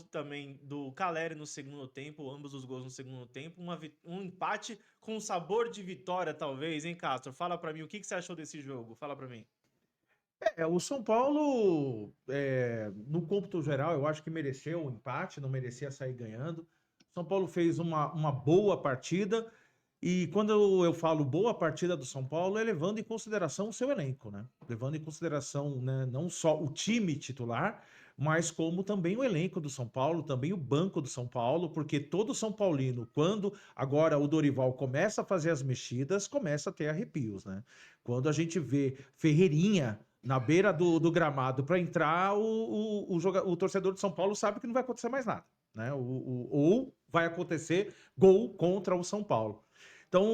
também do Caleri no segundo tempo, ambos os gols no segundo tempo, um empate com sabor de vitória, talvez, hein, Castro? Fala pra mim, o que que você achou desse jogo? Fala pra mim. O São Paulo, no cômputo geral, eu acho que mereceu o empate, não merecia sair ganhando. São Paulo fez uma boa partida, e quando eu falo boa partida do São Paulo, é levando em consideração o seu elenco, né? Levando em consideração, né, não só o time titular, mas como também o elenco do São Paulo, também o banco do São Paulo, porque todo São Paulino, quando agora o Dorival começa a fazer as mexidas, começa a ter arrepios, né? Quando a gente vê Ferreirinha na beira do gramado para entrar, o torcedor de São Paulo sabe que não vai acontecer mais nada, né? Ou vai acontecer gol contra o São Paulo. Então,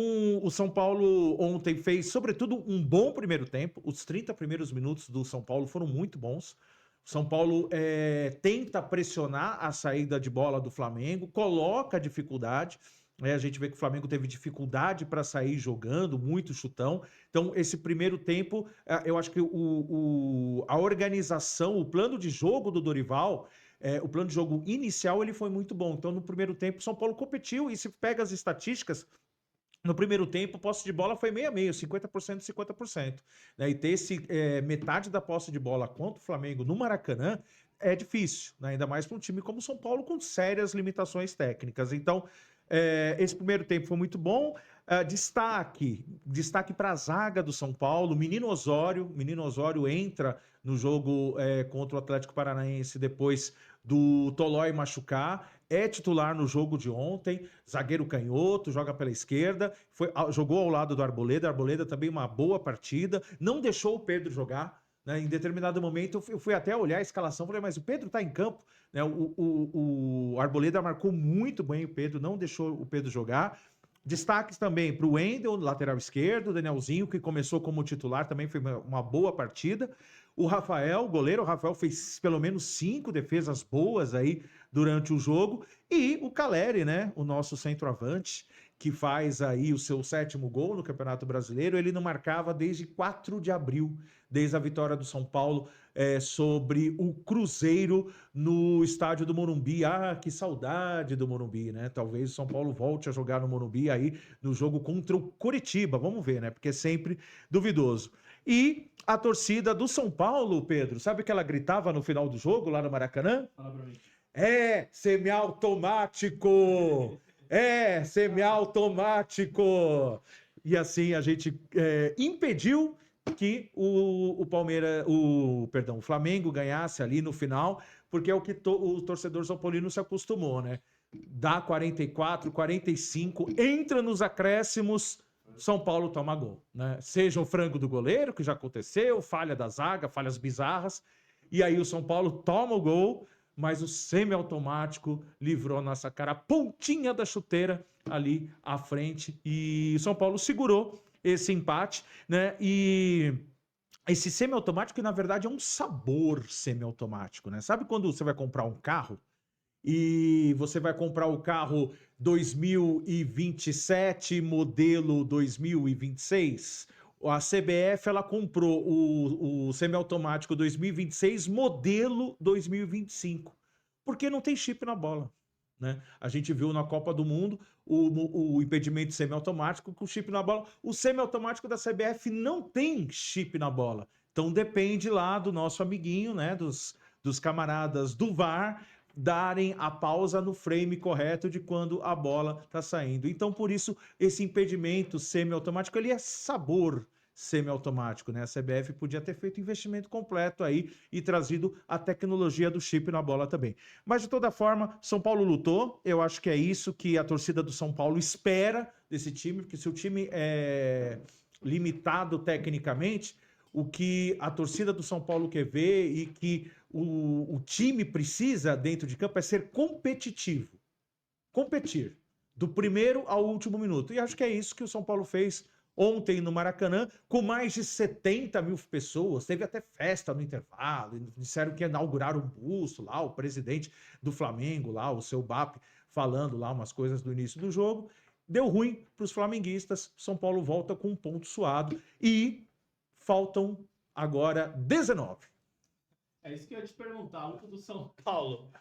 o São Paulo ontem fez, sobretudo, um bom primeiro tempo. Os 30 primeiros minutos do São Paulo foram muito bons. O São Paulo tenta pressionar a saída de bola do Flamengo, coloca dificuldade. A gente vê que o Flamengo teve dificuldade para sair jogando, muito chutão. Então, esse primeiro tempo, eu acho que a organização, o plano de jogo do Dorival, o plano de jogo inicial, ele foi muito bom. Então, no primeiro tempo, o São Paulo competiu, e se pega as estatísticas, no primeiro tempo, a posse de bola foi meio a meio, 50%, 50%. Né? E ter metade da posse de bola contra o Flamengo no Maracanã é difícil, né? Ainda mais para um time como o São Paulo, com sérias limitações técnicas. Então, esse primeiro tempo foi muito bom. Destaque para a zaga do São Paulo. Menino Osório entra no jogo contra o Atlético Paranaense depois do Tolói machucar. É titular no jogo de ontem, zagueiro canhoto, joga pela esquerda, jogou ao lado do Arboleda. Arboleda também uma boa partida, não deixou o Pedro jogar. Né? Em determinado momento eu fui até olhar a escalação, falei, mas o Pedro está em campo. Né? O Arboleda marcou muito bem o Pedro, não deixou o Pedro jogar. Destaques também para o Wendel, lateral esquerdo, o Danielzinho, que começou como titular, também foi uma boa partida. O Rafael, goleiro, o Rafael fez pelo menos 5 defesas boas aí durante o jogo. E o Caleri, né, o nosso centroavante, que faz aí o seu 7º gol no Campeonato Brasileiro. Ele não marcava desde 4 de abril, desde a vitória do São Paulo sobre o Cruzeiro no estádio do Morumbi. Ah, que saudade do Morumbi, né? Talvez o São Paulo volte a jogar no Morumbi aí no jogo contra o Coritiba. Vamos ver, né? Porque é sempre duvidoso. E a torcida do São Paulo, Pedro, sabe o que ela gritava no final do jogo lá no Maracanã? Fala pra mim. Semiautomático! Semiautomático! E assim a gente impediu que o Flamengo ganhasse ali no final, porque é o que o torcedor São Paulino se acostumou, né? Dá 44, 45, entra nos acréscimos, São Paulo toma gol, né? Seja o frango do goleiro, que já aconteceu, falha da zaga, falhas bizarras, e aí o São Paulo toma o gol, mas o semiautomático livrou a nossa cara, a pontinha da chuteira ali à frente, e o São Paulo segurou esse empate, né? E esse semiautomático, na verdade, é um sabor semiautomático, né? Sabe quando você vai comprar um carro e você vai comprar o carro 2027, modelo 2026? A CBF ela comprou o semiautomático 2026, modelo 2025, porque não tem chip na bola. Né? A gente viu na Copa do Mundo o impedimento semiautomático com chip na bola. O semiautomático da CBF não tem chip na bola. Então depende lá do nosso amiguinho, né? Dos camaradas do VAR darem a pausa no frame correto de quando a bola está saindo. Então, por isso, esse impedimento semiautomático, ele é sabor semiautomático, né? A CBF podia ter feito investimento completo aí e trazido a tecnologia do chip na bola também. Mas, de toda forma, São Paulo lutou. Eu acho que é isso que a torcida do São Paulo espera desse time, porque se o time é limitado tecnicamente, o que a torcida do São Paulo quer ver e que o time precisa dentro de campo é ser competitivo. Competir. Do primeiro ao último minuto. E acho que é isso que o São Paulo fez ontem no Maracanã, com mais de 70 mil pessoas. Teve até festa no intervalo. Disseram que inauguraram um busto lá, o presidente do Flamengo lá, o seu BAP, falando lá umas coisas do início do jogo. Deu ruim para os flamenguistas. São Paulo volta com um ponto suado. E faltam agora 19. É isso que eu ia te perguntar, luta do São Paulo.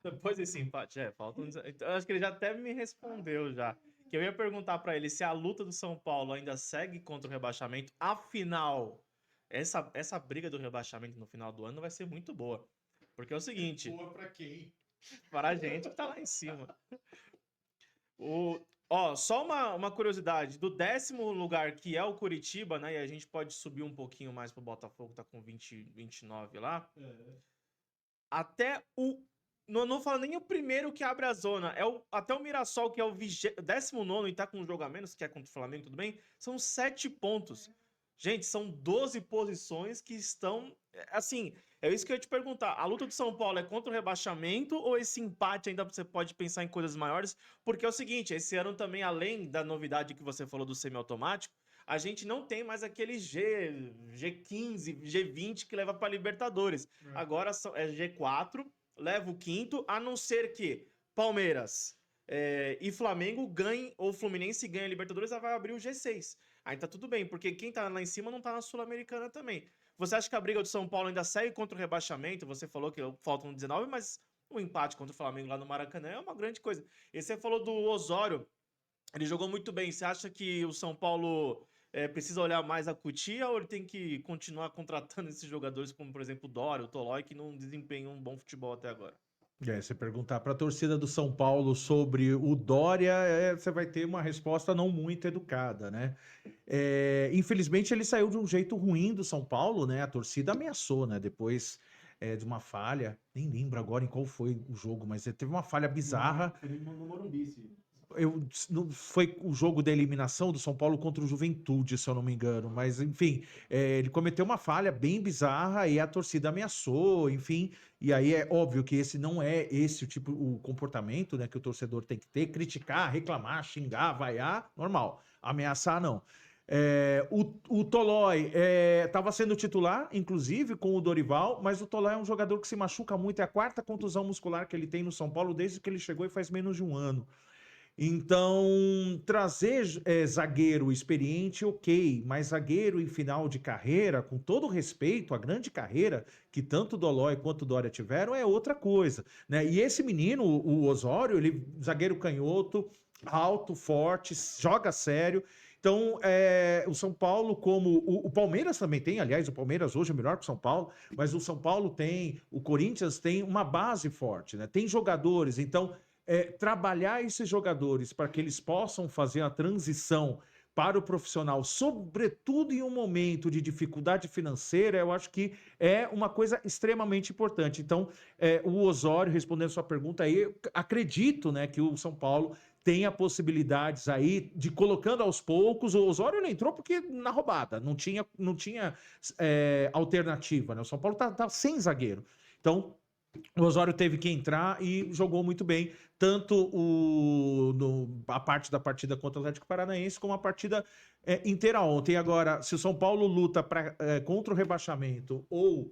Depois desse empate, faltam. Então, eu acho que ele já até me respondeu já. Que eu ia perguntar pra ele se a luta do São Paulo ainda segue contra o rebaixamento. Afinal, essa briga do rebaixamento no final do ano vai ser muito boa. Porque é o seguinte, Boa pra quem? para a gente que tá lá em cima. Só uma curiosidade, do 10º lugar, que é o Curitiba, né? E a gente pode subir um pouquinho mais pro Botafogo, tá com 20, 29 lá. Até o. Não falo nem o primeiro que abre a zona. Até o Mirassol, que é o 19º e tá com um jogo a menos, que é contra o Flamengo, tudo bem? São 7 pontos. Gente, são 12 posições que estão. Assim, é isso que eu ia te perguntar. A luta do São Paulo é contra o rebaixamento ou esse empate ainda você pode pensar em coisas maiores? Porque é o seguinte, esse ano também, além da novidade que você falou do semiautomático, a gente não tem mais aquele G15, G20 que leva para Libertadores. Agora é G4, leva o quinto, a não ser que Palmeiras e Flamengo ganhem, ou Fluminense ganha a Libertadores, ela vai abrir o G6. Aí tá tudo bem, porque quem tá lá em cima não tá na Sul-Americana também. Você acha que a briga do São Paulo ainda segue contra o rebaixamento? Você falou que faltam 19, mas o empate contra o Flamengo lá no Maracanã é uma grande coisa. E você falou do Osório, ele jogou muito bem. Você acha que o São Paulo precisa olhar mais a Cutia ou ele tem que continuar contratando esses jogadores como, por exemplo, o Dória, o Tolói, que não desempenham um bom futebol até agora? Se perguntar para a torcida do São Paulo sobre o Dória, você vai ter uma resposta não muito educada, né? Infelizmente, ele saiu de um jeito ruim do São Paulo, né? A torcida ameaçou, né? Depois de uma falha, nem lembro agora em qual foi o jogo, mas ele teve uma falha bizarra. No Morumbi, sim. Foi o jogo da eliminação do São Paulo contra o Juventude, se eu não me engano. Mas, enfim, ele cometeu uma falha bem bizarra e a torcida ameaçou, enfim. E aí é óbvio que esse não é esse o comportamento, né, que o torcedor tem que ter: criticar, reclamar, xingar, vaiar, normal. Ameaçar, não. O Tolói estava sendo titular, inclusive, com o Dorival, mas o Tolói é um jogador que se machuca muito. É a 4ª contusão muscular que ele tem no São Paulo desde que ele chegou e faz menos de um ano. Então, trazer zagueiro experiente, ok, mas zagueiro em final de carreira, com todo respeito à grande carreira que tanto o Dodói quanto o Dória tiveram, é outra coisa, né? E esse menino, o Osório, ele zagueiro canhoto, alto, forte, joga sério. Então, o São Paulo, como o Palmeiras também tem, aliás, o Palmeiras hoje é melhor que o São Paulo, mas o São Paulo tem, o Corinthians tem uma base forte, né? Tem jogadores, então trabalhar esses jogadores para que eles possam fazer a transição para o profissional, sobretudo em um momento de dificuldade financeira, eu acho que é uma coisa extremamente importante. Então, o Osório, respondendo a sua pergunta aí, acredito, né, que o São Paulo tenha possibilidades aí de, colocando aos poucos. O Osório ele entrou porque na roubada, não tinha alternativa, né? O São Paulo tá sem zagueiro. Então, o Osório teve que entrar e jogou muito bem, tanto a parte da partida contra o Atlético Paranaense, como a partida inteira ontem. Agora, se o São Paulo luta contra o rebaixamento ou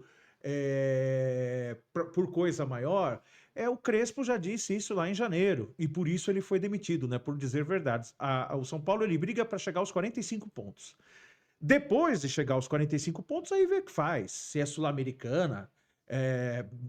por coisa maior, o Crespo já disse isso lá em janeiro, e por isso ele foi demitido, né? Por dizer verdades. O São Paulo ele briga para chegar aos 45 pontos. Depois de chegar aos 45 pontos, aí vê o que faz. Se é Sul-Americana.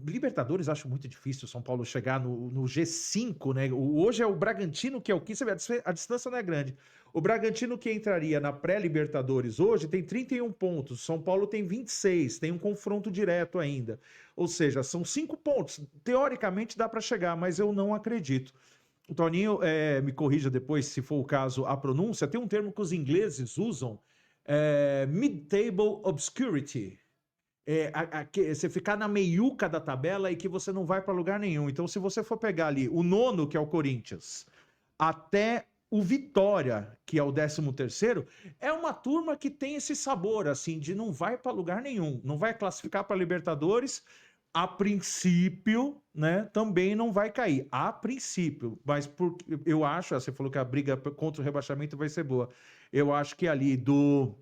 Libertadores acho muito difícil o São Paulo chegar no G5, né? Hoje é o Bragantino que é o quinto, você vê, a distância não é grande. O Bragantino que entraria na pré-Libertadores hoje tem 31 pontos, São Paulo tem 26, tem um confronto direto ainda. Ou seja, são 5 pontos. Teoricamente dá para chegar, mas eu não acredito. O Toninho me corrija depois, se for o caso, a pronúncia. Tem um termo que os ingleses usam, mid-table obscurity. Você ficar na meiuca da tabela e que você não vai para lugar nenhum. Então, se você for pegar ali o 9º, que é o Corinthians, até o Vitória, que é o 13º, é uma turma que tem esse sabor, assim, de não vai para lugar nenhum. Não vai classificar para Libertadores. A princípio, né, também não vai cair. A princípio. Mas eu acho, você falou que a briga contra o rebaixamento vai ser boa. Eu acho que ali do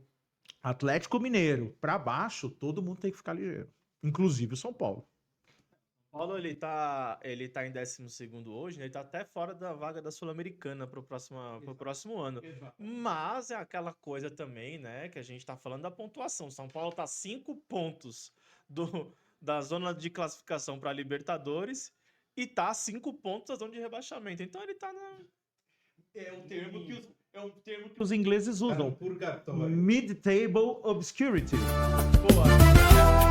Atlético Mineiro para baixo, todo mundo tem que ficar ligeiro, inclusive o São Paulo. Paulo, ele tá em 12º hoje, né? Ele tá até fora da vaga da Sul-Americana pro próximo ano. Exato. Mas é aquela coisa também, né, que a gente tá falando da pontuação. São Paulo tá 5 pontos da zona de classificação para Libertadores e tá a 5 pontos da zona de rebaixamento. Então ele tá na... É um termo que Os ingleses tá no usam purgatório. mid-table obscurity. Boa.